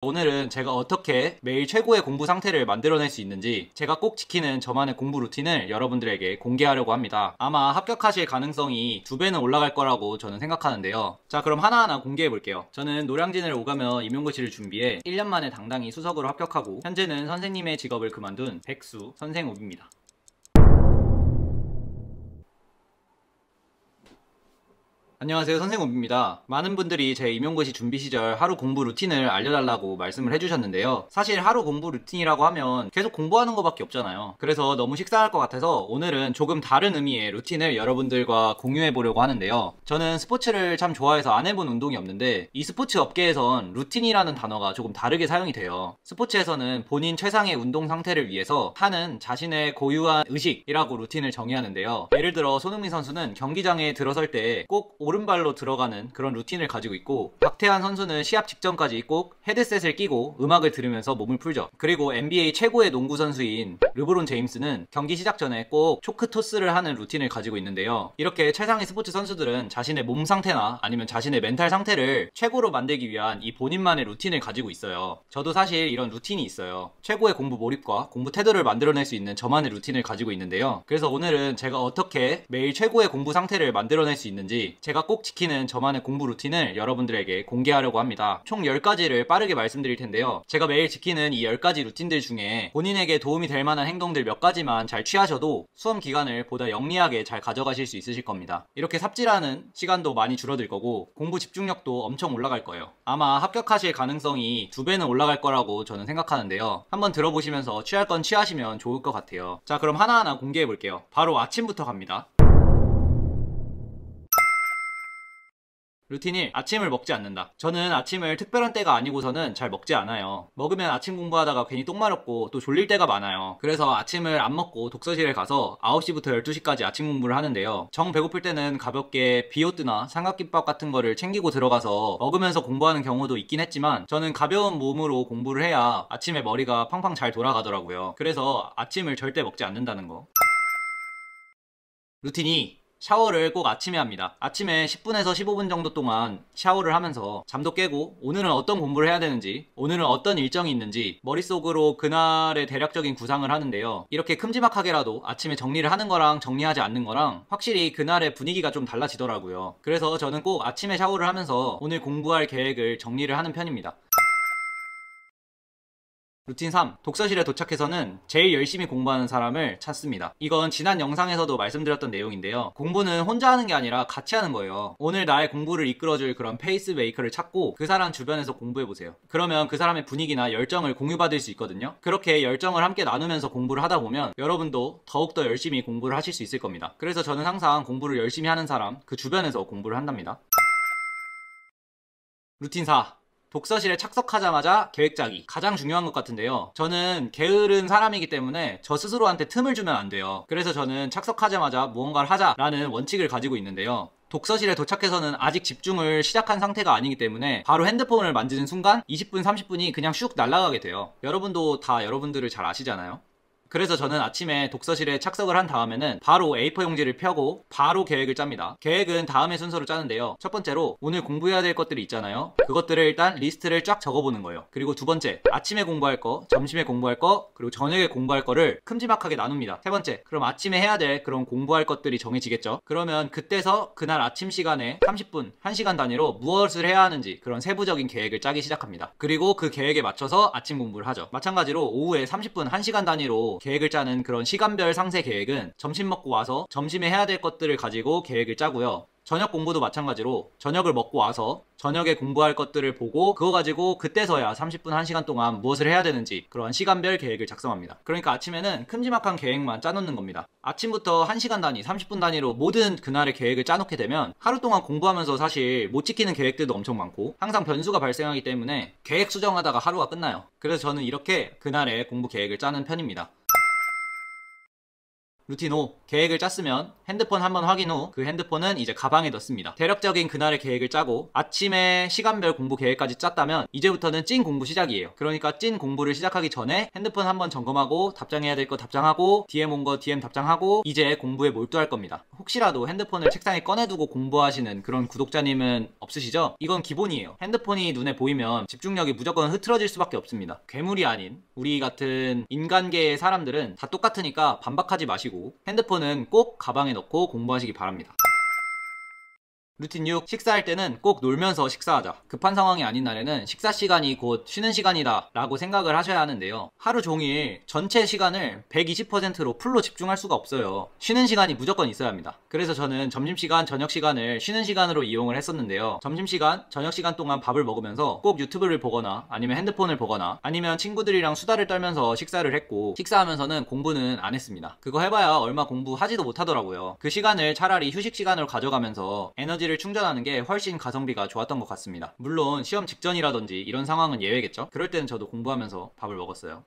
오늘은 제가 어떻게 매일 최고의 공부 상태를 만들어낼 수 있는지 제가 꼭 지키는 저만의 공부 루틴을 여러분들에게 공개하려고 합니다. 아마 합격하실 가능성이 2배는 올라갈 거라고 저는 생각하는데요. 자, 그럼 하나하나 공개해 볼게요. 저는 노량진을 오가며 임용고시를 준비해 1년 만에 당당히 수석으로 합격하고 현재는 선생님의 직업을 그만둔 백수 선생욱입니다. 안녕하세요, 선생욱입니다. 많은 분들이 제 임용고시 준비 시절 하루 공부 루틴을 알려달라고 말씀을 해주셨는데요. 사실 하루 공부 루틴이라고 하면 계속 공부하는 것밖에 없잖아요. 그래서 너무 식상할 것 같아서 오늘은 조금 다른 의미의 루틴을 여러분들과 공유해 보려고 하는데요. 저는 스포츠를 참 좋아해서 안 해본 운동이 없는데 이 스포츠 업계에선 루틴이라는 단어가 조금 다르게 사용이 돼요. 스포츠에서는 본인 최상의 운동 상태를 위해서 하는 자신의 고유한 의식이라고 루틴을 정의하는데요. 예를 들어 손흥민 선수는 경기장에 들어설 때 꼭 오른발로 들어가는 그런 루틴을 가지고 있고, 박태환 선수는 시합 직전까지 꼭 헤드셋을 끼고 음악을 들으면서 몸을 풀죠. 그리고 NBA 최고의 농구 선수인 르브론 제임스는 경기 시작 전에 꼭 초크 토스를 하는 루틴을 가지고 있는데요. 이렇게 최상의 스포츠 선수들은 자신의 몸 상태나 아니면 자신의 멘탈 상태를 최고로 만들기 위한 이 본인만의 루틴을 가지고 있어요. 저도 사실 이런 루틴이 있어요. 최고의 공부 몰입과 공부 태도를 만들어낼 수 있는 저만의 루틴을 가지고 있는데요. 그래서 오늘은 제가 어떻게 매일 최고의 공부 상태를 만들어낼 수 있는지 제가 꼭 지키는 저만의 공부 루틴을 여러분들에게 공개하려고 합니다. 총 10가지를 빠르게 말씀드릴 텐데요. 제가 매일 지키는 이 10가지 루틴들 중에 본인에게 도움이 될 만한 행동들 몇 가지만 잘 취하셔도 수험 기간을 보다 영리하게 잘 가져가실 수 있으실 겁니다. 이렇게 삽질하는 시간도 많이 줄어들 거고 공부 집중력도 엄청 올라갈 거예요. 아마 합격하실 가능성이 2배는 올라갈 거라고 저는 생각하는데요. 한번 들어보시면서 취할 건 취하시면 좋을 것 같아요. 자, 그럼 하나하나 공개해 볼게요. 바로 아침부터 갑니다. 루틴 1. 아침을 먹지 않는다. 저는 아침을 특별한 때가 아니고서는 잘 먹지 않아요. 먹으면 아침 공부하다가 괜히 똥 마렵고 또 졸릴 때가 많아요. 그래서 아침을 안 먹고 독서실에 가서 9시부터 12시까지 아침 공부를 하는데요. 정 배고플 때는 가볍게 비오트나 삼각김밥 같은 거를 챙기고 들어가서 먹으면서 공부하는 경우도 있긴 했지만 저는 가벼운 몸으로 공부를 해야 아침에 머리가 팡팡 잘 돌아가더라고요. 그래서 아침을 절대 먹지 않는다는 거. 루틴 2. 샤워를 꼭 아침에 합니다. 아침에 10분에서 15분 정도 동안 샤워를 하면서 잠도 깨고 오늘은 어떤 공부를 해야 되는지, 오늘은 어떤 일정이 있는지 머릿속으로 그날의 대략적인 구상을 하는데요. 이렇게 큼지막하게라도 아침에 정리를 하는 거랑 정리하지 않는 거랑 확실히 그날의 분위기가 좀 달라지더라고요. 그래서 저는 꼭 아침에 샤워를 하면서 오늘 공부할 계획을 정리를 하는 편입니다. 루틴 3. 독서실에 도착해서는 제일 열심히 공부하는 사람을 찾습니다. 이건 지난 영상에서도 말씀드렸던 내용인데요. 공부는 혼자 하는 게 아니라 같이 하는 거예요. 오늘 나의 공부를 이끌어줄 그런 페이스 메이커를 찾고 그 사람 주변에서 공부해보세요. 그러면 그 사람의 분위기나 열정을 공유받을 수 있거든요. 그렇게 열정을 함께 나누면서 공부를 하다 보면 여러분도 더욱더 열심히 공부를 하실 수 있을 겁니다. 그래서 저는 항상 공부를 열심히 하는 사람, 그 주변에서 공부를 한답니다. 루틴 4. 독서실에 착석하자마자 계획 짜기. 가장 중요한 것 같은데요. 저는 게으른 사람이기 때문에 저 스스로한테 틈을 주면 안 돼요. 그래서 저는 착석하자마자 무언가를 하자라는 원칙을 가지고 있는데요. 독서실에 도착해서는 아직 집중을 시작한 상태가 아니기 때문에 바로 핸드폰을 만지는 순간 20분, 30분이 그냥 슉 날아가게 돼요. 여러분도 다 여러분들을 잘 아시잖아요. 그래서 저는 아침에 독서실에 착석을 한 다음에는 바로 A4 용지를 펴고 바로 계획을 짭니다. 계획은 다음의 순서로 짜는데요. 첫 번째로 오늘 공부해야 될 것들이 있잖아요. 그것들을 일단 리스트를 쫙 적어보는 거예요. 그리고 두 번째, 아침에 공부할 거, 점심에 공부할 거, 그리고 저녁에 공부할 거를 큼지막하게 나눕니다. 세 번째, 그럼 아침에 해야 될 그런 공부할 것들이 정해지겠죠. 그러면 그때서 그날 아침 시간에 30분, 1시간 단위로 무엇을 해야 하는지 그런 세부적인 계획을 짜기 시작합니다. 그리고 그 계획에 맞춰서 아침 공부를 하죠. 마찬가지로 오후에 30분, 1시간 단위로 계획을 짜는 그런 시간별 상세 계획은 점심 먹고 와서 점심에 해야 될 것들을 가지고 계획을 짜고요. 저녁 공부도 마찬가지로 저녁을 먹고 와서 저녁에 공부할 것들을 보고 그거 가지고 그때서야 30분, 1시간 동안 무엇을 해야 되는지 그런 시간별 계획을 작성합니다. 그러니까 아침에는 큼지막한 계획만 짜놓는 겁니다. 아침부터 1시간 단위, 30분 단위로 모든 그날의 계획을 짜놓게 되면 하루 동안 공부하면서 사실 못 지키는 계획들도 엄청 많고 항상 변수가 발생하기 때문에 계획 수정하다가 하루가 끝나요. 그래서 저는 이렇게 그날의 공부 계획을 짜는 편입니다. 루틴 5. 계획을 짰으면 핸드폰 한번 확인 후 그 핸드폰은 이제 가방에 넣습니다. 대략적인 그날의 계획을 짜고 아침에 시간별 공부 계획까지 짰다면 이제부터는 찐 공부 시작이에요. 그러니까 찐 공부를 시작하기 전에 핸드폰 한번 점검하고 답장해야 될 거 답장하고 DM 온 거 DM 답장하고 이제 공부에 몰두할 겁니다. 혹시라도 핸드폰을 책상에 꺼내두고 공부하시는 그런 구독자님은 없으시죠? 이건 기본이에요. 핸드폰이 눈에 보이면 집중력이 무조건 흐트러질 수밖에 없습니다. 괴물이 아닌 우리 같은 인간계의 사람들은 다 똑같으니까 반박하지 마시고 핸드폰은 꼭 가방에 넣고 공부하시기 바랍니다. 루틴 6. 식사할 때는 꼭 놀면서 식사하자. 급한 상황이 아닌 날에는 식사 시간이 곧 쉬는 시간이다 라고 생각을 하셔야 하는데요. 하루 종일 전체 시간을 120%로 풀로 집중할 수가 없어요. 쉬는 시간이 무조건 있어야 합니다. 그래서 저는 점심시간, 저녁시간을 쉬는 시간으로 이용을 했었는데요. 점심시간, 저녁시간 동안 밥을 먹으면서 꼭 유튜브를 보거나 아니면 핸드폰을 보거나 아니면 친구들이랑 수다를 떨면서 식사를 했고 식사하면서는 공부는 안 했습니다. 그거 해봐야 얼마 공부하지도 못하더라고요. 그 시간을 차라리 휴식 시간으로 가져가면서 에너지를 충전하는 게 훨씬 가성비가 좋았던 것 같습니다. 물론 시험 직전이라든지 이런 상황은 예외겠죠? 그럴 때는 저도 공부하면서 밥을 먹었어요.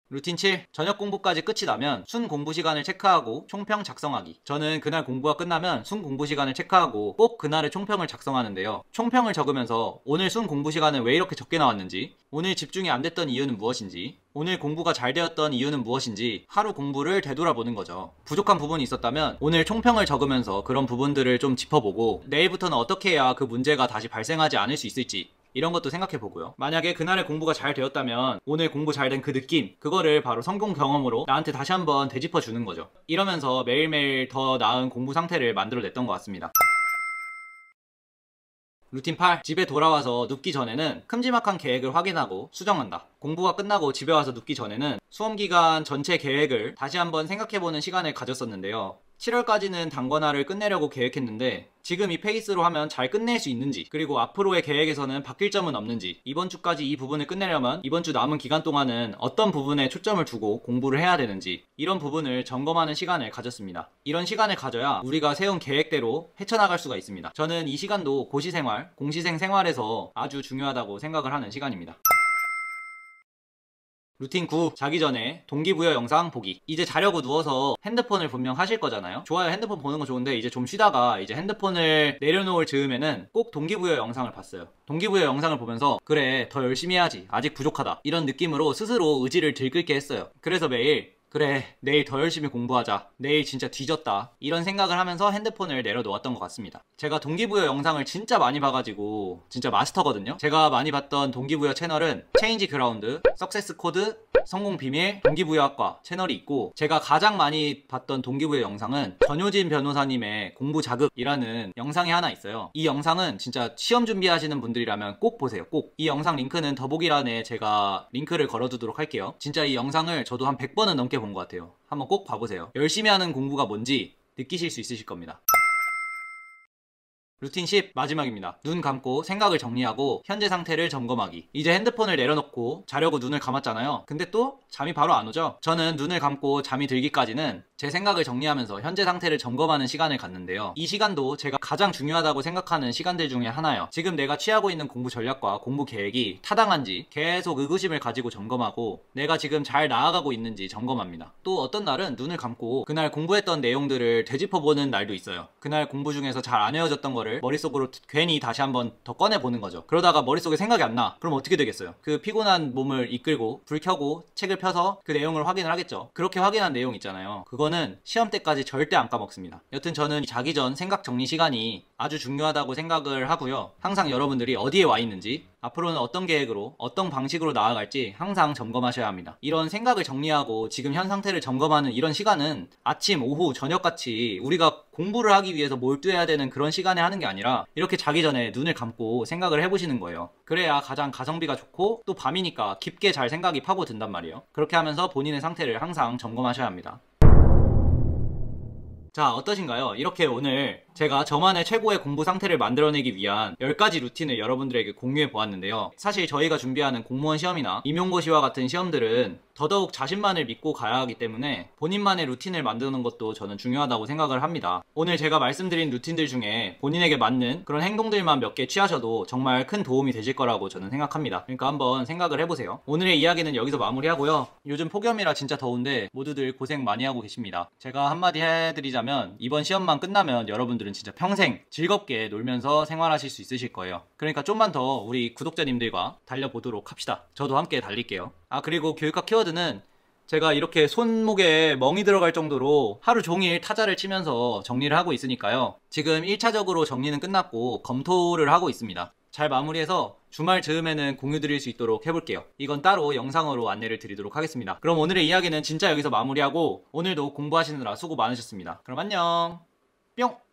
루틴 7. 저녁 공부까지 끝이 나면 순 공부 시간을 체크하고 총평 작성하기. 저는 그날 공부가 끝나면 순 공부 시간을 체크하고 꼭 그날의 총평을 작성하는데요. 총평을 적으면서 오늘 순 공부 시간은 왜 이렇게 적게 나왔는지, 오늘 집중이 안 됐던 이유는 무엇인지, 오늘 공부가 잘 되었던 이유는 무엇인지 하루 공부를 되돌아보는 거죠. 부족한 부분이 있었다면 오늘 총평을 적으면서 그런 부분들을 좀 짚어보고 내일부터는 어떻게 해야 그 문제가 다시 발생하지 않을 수 있을지 이런 것도 생각해보고요. 만약에 그날의 공부가 잘 되었다면 오늘 공부 잘 된 그 느낌, 그거를 바로 성공 경험으로 나한테 다시 한번 되짚어주는 거죠. 이러면서 매일매일 더 나은 공부 상태를 만들어냈던 것 같습니다. 루틴 8. 집에 돌아와서 눕기 전에는 큼지막한 계획을 확인하고 수정한다. 공부가 끝나고 집에 와서 눕기 전에는 수험기간 전체 계획을 다시 한번 생각해보는 시간을 가졌었는데요. 7월까지는 단권화를 끝내려고 계획했는데 지금 이 페이스로 하면 잘 끝낼 수 있는지, 그리고 앞으로의 계획에서는 바뀔 점은 없는지, 이번 주까지 이 부분을 끝내려면 이번 주 남은 기간 동안은 어떤 부분에 초점을 두고 공부를 해야 되는지, 이런 부분을 점검하는 시간을 가졌습니다. 이런 시간을 가져야 우리가 세운 계획대로 헤쳐나갈 수가 있습니다. 저는 이 시간도 고시생활, 공시생 생활에서 아주 중요하다고 생각을 하는 시간입니다. 루틴 9. 자기 전에 동기부여 영상 보기. 이제 자려고 누워서 핸드폰을 분명 하실 거잖아요. 좋아요, 핸드폰 보는 거 좋은데 이제 좀 쉬다가 이제 핸드폰을 내려놓을 즈음에는 꼭 동기부여 영상을 봤어요. 동기부여 영상을 보면서 그래, 더 열심히 해야지, 아직 부족하다, 이런 느낌으로 스스로 의지를 들끓게 했어요. 그래서 매일 그래, 내일 더 열심히 공부하자, 내일 진짜 뒤졌다, 이런 생각을 하면서 핸드폰을 내려놓았던 것 같습니다. 제가 동기부여 영상을 진짜 많이 봐가지고 진짜 마스터거든요. 제가 많이 봤던 동기부여 채널은 체인지 그라운드, 석세스 코드, 성공 비밀, 동기부여학과 채널이 있고, 제가 가장 많이 봤던 동기부여 영상은 전효진 변호사님의 공부 자극이라는 영상이 하나 있어요. 이 영상은 진짜 시험 준비하시는 분들이라면 꼭 보세요. 꼭. 이 영상 링크는 더보기란에 제가 링크를 걸어두도록 할게요. 진짜 이 영상을 저도 한 100번은 넘게 본 것 같아요. 한번 꼭 봐보세요. 열심히 하는 공부가 뭔지 느끼실 수 있으실 겁니다. 루틴 10. 마지막입니다. 눈 감고 생각을 정리하고 현재 상태를 점검하기. 이제 핸드폰을 내려놓고 자려고 눈을 감았잖아요. 근데 또 잠이 바로 안 오죠? 저는 눈을 감고 잠이 들기까지는 제 생각을 정리하면서 현재 상태를 점검하는 시간을 갖는데요. 이 시간도 제가 가장 중요하다고 생각하는 시간들 중에 하나예요. 지금 내가 취하고 있는 공부 전략과 공부 계획이 타당한지 계속 의구심을 가지고 점검하고 내가 지금 잘 나아가고 있는지 점검합니다. 또 어떤 날은 눈을 감고 그날 공부했던 내용들을 되짚어보는 날도 있어요. 그날 공부 중에서 잘 안 외워졌던 거를 머릿속으로 괜히 다시 한번 더 꺼내보는 거죠. 그러다가 머릿속에 생각이 안 나. 그럼 어떻게 되겠어요? 그 피곤한 몸을 이끌고 불 켜고 책을 펴서 그 내용을 확인을 하겠죠. 그렇게 확인한 내용 있잖아요. 그거는 시험 때까지 절대 안 까먹습니다. 여튼 저는 자기 전 생각 정리 시간이 아주 중요하다고 생각을 하고요. 항상 여러분들이 어디에 와 있는지, 앞으로는 어떤 계획으로 어떤 방식으로 나아갈지 항상 점검하셔야 합니다. 이런 생각을 정리하고 지금 현 상태를 점검하는 이런 시간은 아침, 오후, 저녁같이 우리가 공부를 하기 위해서 몰두해야 되는 그런 시간에 하는 게 아니라 이렇게 자기 전에 눈을 감고 생각을 해보시는 거예요. 그래야 가장 가성비가 좋고 또 밤이니까 깊게 잘 생각이 파고든단 말이에요. 그렇게 하면서 본인의 상태를 항상 점검하셔야 합니다. 자, 어떠신가요? 이렇게 오늘 제가 저만의 최고의 공부 상태를 만들어내기 위한 10가지 루틴을 여러분들에게 공유해 보았는데요. 사실 저희가 준비하는 공무원 시험이나 임용고시와 같은 시험들은 더더욱 자신만을 믿고 가야 하기 때문에 본인만의 루틴을 만드는 것도 저는 중요하다고 생각을 합니다. 오늘 제가 말씀드린 루틴들 중에 본인에게 맞는 그런 행동들만 몇 개 취하셔도 정말 큰 도움이 되실 거라고 저는 생각합니다. 그러니까 한번 생각을 해보세요. 오늘의 이야기는 여기서 마무리하고요. 요즘 폭염이라 진짜 더운데 모두들 고생 많이 하고 계십니다. 제가 한마디 해드리자면 이번 시험만 끝나면 여러분들은 진짜 평생 즐겁게 놀면서 생활하실 수 있으실 거예요. 그러니까 좀만 더 우리 구독자님들과 달려보도록 합시다. 저도 함께 달릴게요. 그리고 교육학 키워드는 제가 이렇게 손목에 멍이 들어갈 정도로 하루 종일 타자를 치면서 정리를 하고 있으니까요. 지금 1차적으로 정리는 끝났고 검토를 하고 있습니다. 잘 마무리해서 주말 즈음에는 공유 드릴 수 있도록 해볼게요. 이건 따로 영상으로 안내를 드리도록 하겠습니다. 그럼 오늘의 이야기는 진짜 여기서 마무리하고 오늘도 공부하시느라 수고 많으셨습니다. 그럼 안녕. 뿅!